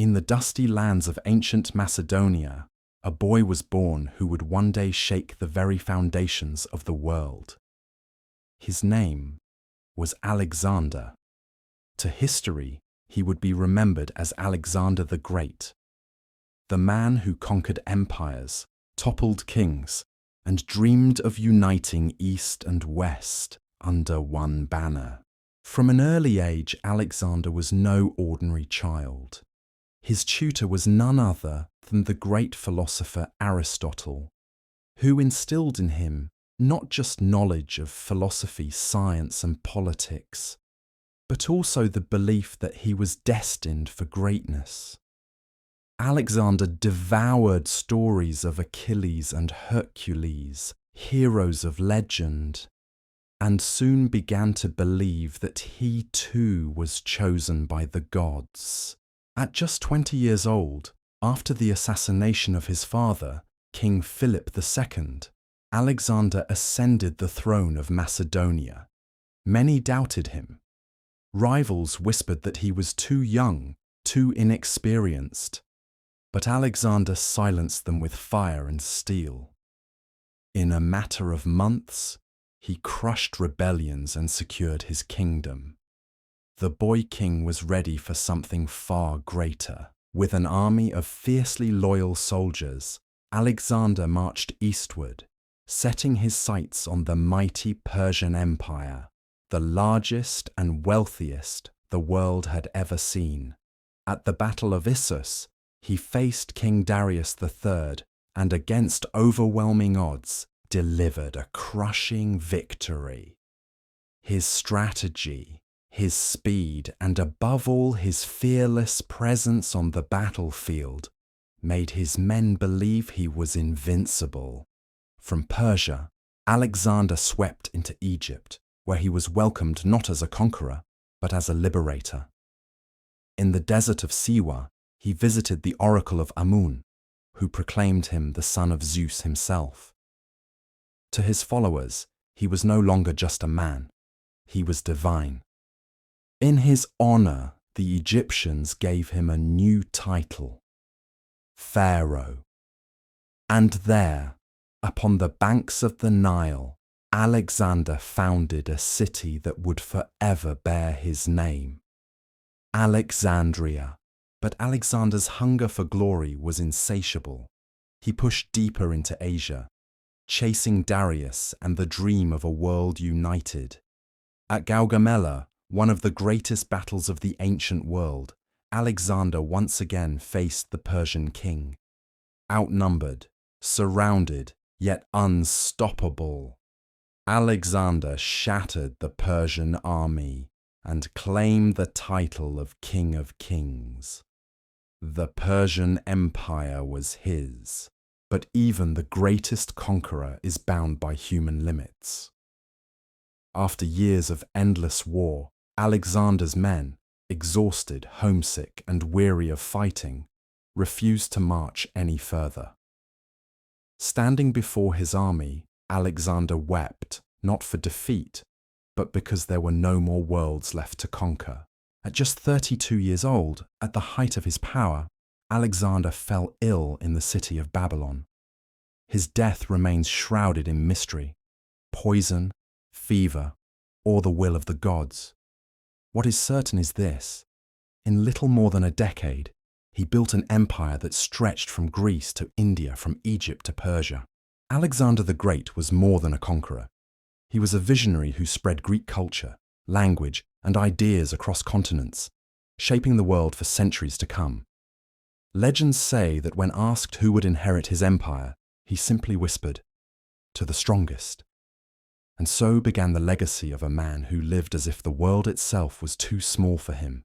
In the dusty lands of ancient Macedonia, a boy was born who would one day shake the very foundations of the world. His name was Alexander. To history, he would be remembered as Alexander the Great, the man who conquered empires, toppled kings, and dreamed of uniting East and West under one banner. From an early age, Alexander was no ordinary child. His tutor was none other than the great philosopher Aristotle, who instilled in him not just knowledge of philosophy, science, and politics, but also the belief that he was destined for greatness. Alexander devoured stories of Achilles and Hercules, heroes of legend, and soon began to believe that he too was chosen by the gods. At just 20 years old, after the assassination of his father, King Philip II, Alexander ascended the throne of Macedonia. Many doubted him. Rivals whispered that he was too young, too inexperienced, but Alexander silenced them with fire and steel. In a matter of months, he crushed rebellions and secured his kingdom. The boy king was ready for something far greater. With an army of fiercely loyal soldiers, Alexander marched eastward, setting his sights on the mighty Persian Empire, the largest and wealthiest the world had ever seen. At the Battle of Issus, he faced King Darius III and, against overwhelming odds, delivered a crushing victory. His strategy, his speed, and above all his fearless presence on the battlefield made his men believe he was invincible. From Persia, Alexander swept into Egypt, where he was welcomed not as a conqueror, but as a liberator. In the desert of Siwa, he visited the oracle of Amun, who proclaimed him the son of Zeus himself. To his followers, he was no longer just a man, he was divine. In his honor, the Egyptians gave him a new title, Pharaoh. And there, upon the banks of the Nile, Alexander founded a city that would forever bear his name, Alexandria. But Alexander's hunger for glory was insatiable. He pushed deeper into Asia, chasing Darius and the dream of a world united. At Gaugamela, one of the greatest battles of the ancient world, Alexander once again faced the Persian king. Outnumbered, surrounded, yet unstoppable, Alexander shattered the Persian army and claimed the title of King of Kings. The Persian Empire was his, but even the greatest conqueror is bound by human limits. After years of endless war, Alexander's men, exhausted, homesick, and weary of fighting, refused to march any further. Standing before his army, Alexander wept, not for defeat, but because there were no more worlds left to conquer. At just 32 years old, at the height of his power, Alexander fell ill in the city of Babylon. His death remains shrouded in mystery, poison, fever, or the will of the gods. What is certain is this: in little more than a decade, he built an empire that stretched from Greece to India, from Egypt to Persia. Alexander the Great was more than a conqueror. He was a visionary who spread Greek culture, language, and ideas across continents, shaping the world for centuries to come. Legends say that when asked who would inherit his empire, he simply whispered, "To the strongest." And so began the legacy of a man who lived as if the world itself was too small for him.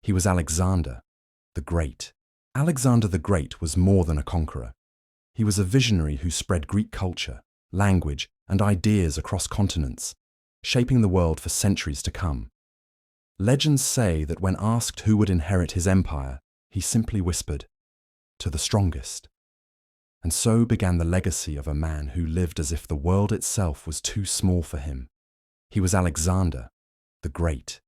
He was Alexander the Great. Alexander the Great was more than a conqueror. He was a visionary who spread Greek culture, language, and ideas across continents, shaping the world for centuries to come. Legends say that when asked who would inherit his empire, he simply whispered, "To the strongest." And so began the legacy of a man who lived as if the world itself was too small for him. He was Alexander the Great.